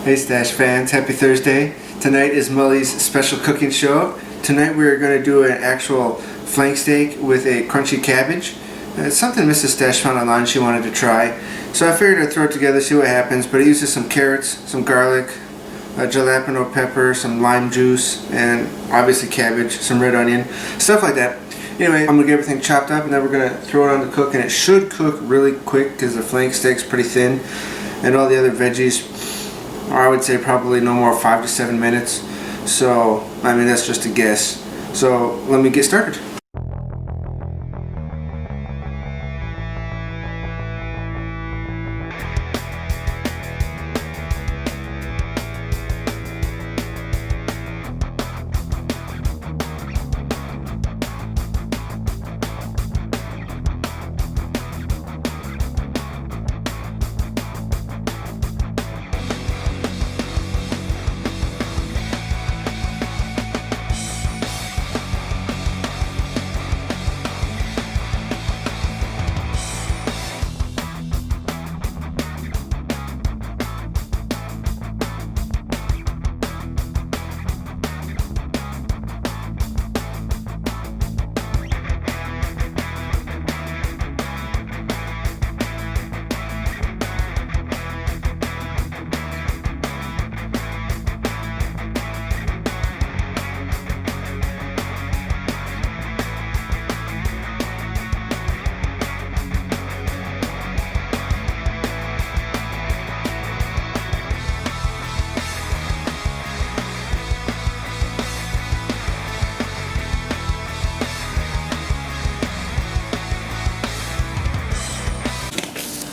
Hey Stash fans, happy Thursday. Tonight is Mully's special cooking show. Tonight we're going to do an actual flank steak with a crunchy cabbage. It's something Mrs. Stash found online she wanted to try. So I figured I'd throw it together, see what happens, but it uses some carrots, some garlic, a jalapeno pepper, some lime juice, and obviously cabbage, some red onion, stuff like that. Anyway, I'm going to get everything chopped up and then we're going to throw it on to cook, and it should cook really quick because the flank steak's pretty thin and all the other veggies are, I would say, probably no more 5 to 7 minutes. So, I mean, that's just a guess. So, let me get started.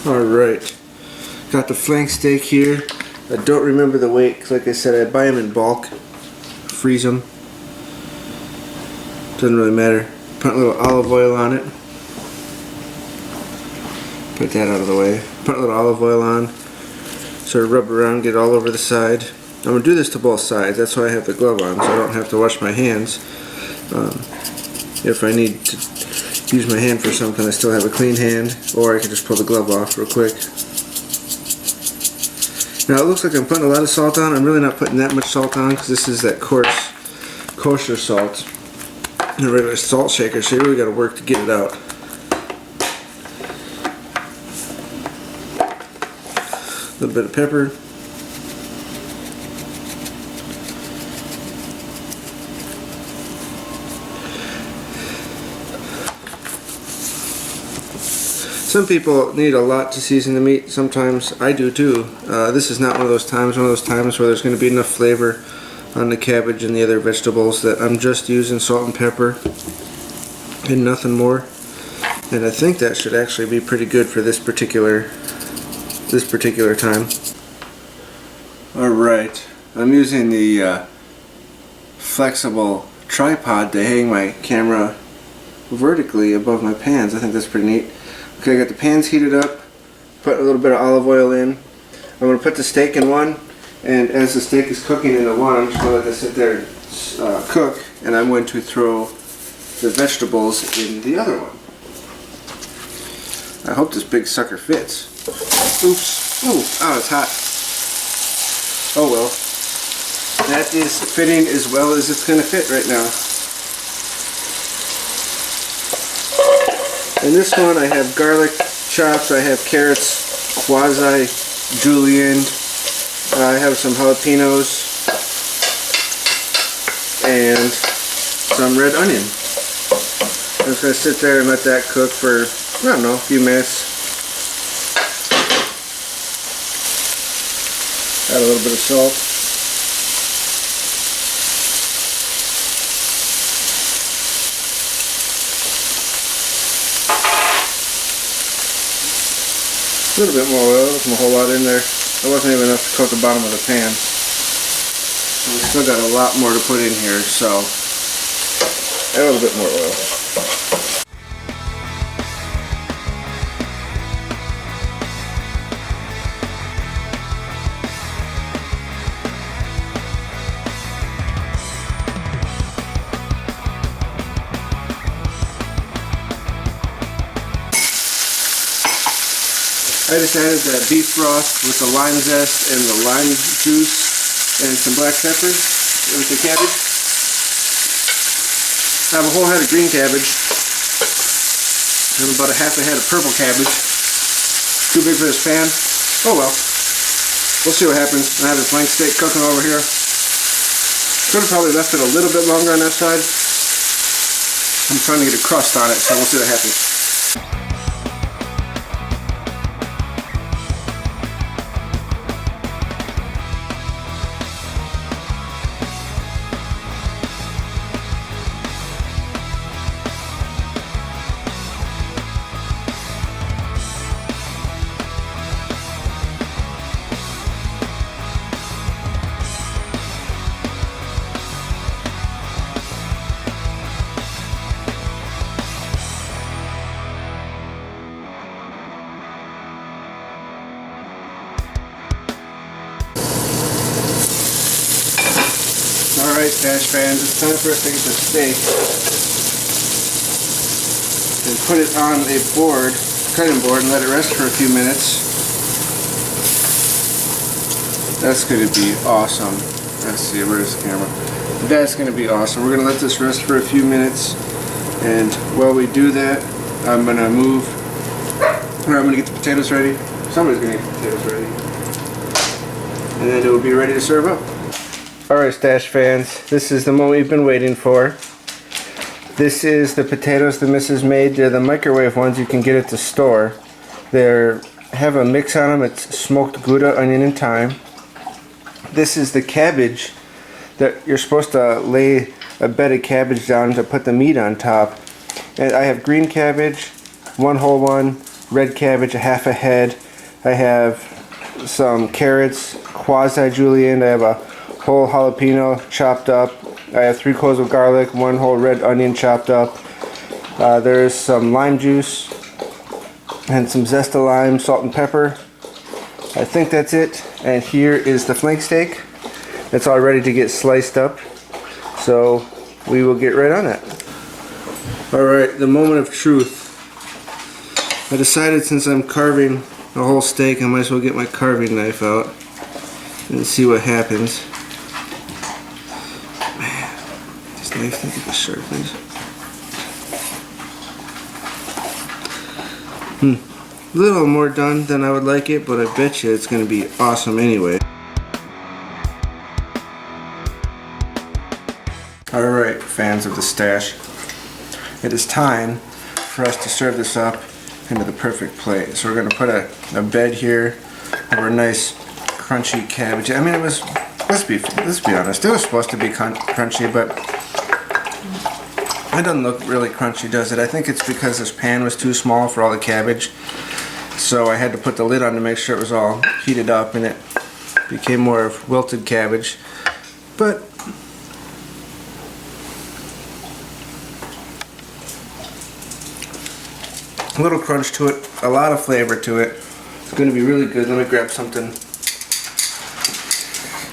Alright, got the flank steak here. I don't remember the weight because, like I said, I buy them in bulk, freeze them. Doesn't really matter. Put a little olive oil on it. Put that out of the way. Put a little olive oil on. Sort of rub around, get it all over the side. I'm going to do this to both sides. That's why I have the glove on, so I don't have to wash my hands. If I need to use my hand for something, I still have a clean hand, or I can just pull the glove off real quick. Now it looks like I'm putting a lot of salt on. I'm really not putting that much salt on because this is that coarse kosher salt in a regular salt shaker, so you really got to work to get it out. A little bit of pepper. Some people need a lot to season the meat. Sometimes I do too. This is not one of those times. One of those times where there's going to be enough flavor on the cabbage and the other vegetables that I'm just using salt and pepper and nothing more. And I think that should actually be pretty good for this particular time. All right, I'm using the flexible tripod to hang my camera vertically above my pans. I think that's pretty neat. Okay, I got the pans heated up, put a little bit of olive oil in. I'm going to put the steak in one, and as the steak is cooking in the one, I'm just going to let this sit there and cook, and I'm going to throw the vegetables in the other one. I hope this big sucker fits. Oops. Ooh, oh, it's hot. Oh well. That is fitting as well as it's going to fit right now. In this one I have garlic chops, I have carrots quasi-julienned, I have some jalapenos, and some red onion. I'm just going to sit there and let that cook for, I don't know, a few minutes. Add a little bit of salt. A little bit more oil, there's a whole lot in there. There wasn't even enough to coat the bottom of the pan. And we still got a lot more to put in here, so add a little bit more oil. I just added the beef broth with the lime zest and the lime juice and some black pepper with the cabbage. I have a whole head of green cabbage and about a half a head of purple cabbage. Too big for this pan. Oh well. We'll see what happens. I have this flank steak cooking over here. Could have probably left it a little bit longer on that side. I'm trying to get a crust on it, so we'll see what happens. Alright, Stash fans, it's time for us to get the steak and put it on a board, cutting board, and let it rest for a few minutes. That's going to be awesome. Let's see, where's the camera? That's going to be awesome. We're going to let this rest for a few minutes, and while we do that, I'm going to get the potatoes ready. Somebody's going to get the potatoes ready. And then it will be ready to serve up. Alright, Stash fans, this is the moment you've been waiting for. This is the potatoes the missus made. They're the microwave ones you can get at the store. They have a mix on them. It's smoked Gouda, onion, and thyme. This is the cabbage that you're supposed to lay a bed of cabbage down to put the meat on top. And I have green cabbage, one whole one, red cabbage, a half a head. I have some carrots, quasi-julienne. I have a whole jalapeno chopped up. I have 3 cloves of garlic, 1 whole red onion chopped up. There's some lime juice and some zest of lime, salt and pepper. I think that's it. And here is the flank steak. It's all ready to get sliced up. So we will get right on it. Alright, the moment of truth. I decided since I'm carving a whole steak, I might as well get my carving knife out and see what happens. Knife, look at the sharpness. A little more done than I would like it, but I bet you it's going to be awesome anyway. Alright, fans of the stash. It is time for us to serve this up into the perfect plate. So we're going to put a bed here over a nice crunchy cabbage. I mean, it was, let's be honest, it was supposed to be crunchy, but it doesn't look really crunchy, does it? I think it's because this pan was too small for all the cabbage. So I had to put the lid on to make sure it was all heated up and it became more of wilted cabbage. But a little crunch to it, a lot of flavor to it. It's going to be really good. Let me grab something.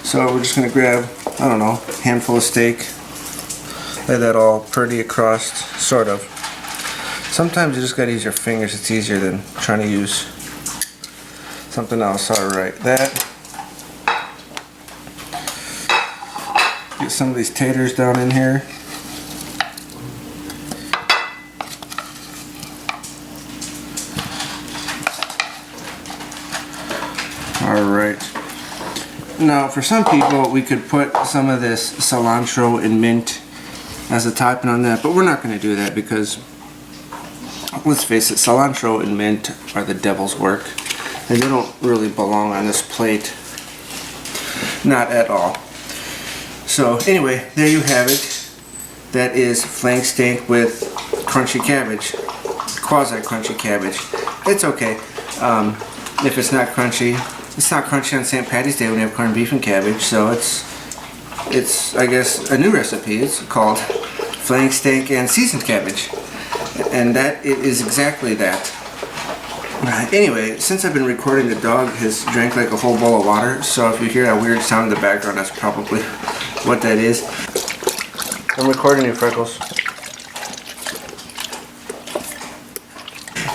So we're just going to grab, I don't know, a handful of steak. Lay that all pretty across, sort of. Sometimes you just gotta use your fingers. It's easier than trying to use something else. Alright, that. Get some of these taters down in here. Alright. Now, for some people, we could put some of this cilantro and mint as a topping on that, but we're not going to do that because, let's face it, cilantro and mint are the devil's work, and they don't really belong on this plate. Not at all. So anyway, there you have it. That is flank steak with crunchy cabbage, quasi-crunchy cabbage. It's okay if it's not crunchy. It's not crunchy on St. Patty's Day when we have corned beef and cabbage, so it's I guess a new recipe. It's called flank steak and seasoned cabbage, and that it is exactly that. Anyway, since I've been recording, the dog has drank like a whole bowl of water, so if you hear that weird sound in the background, that's probably what that is. I'm recording you, Freckles.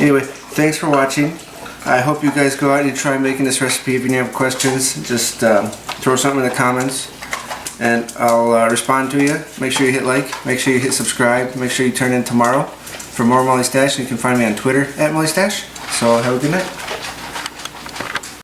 Anyway, thanks for watching. I hope you guys go out and you try making this recipe. If you have questions, just throw something in the comments and I'll respond to you. Make sure you hit like, make sure you hit subscribe, make sure you turn in tomorrow for more Mully Stash. You can find me on Twitter @MullyStash. So have a good night.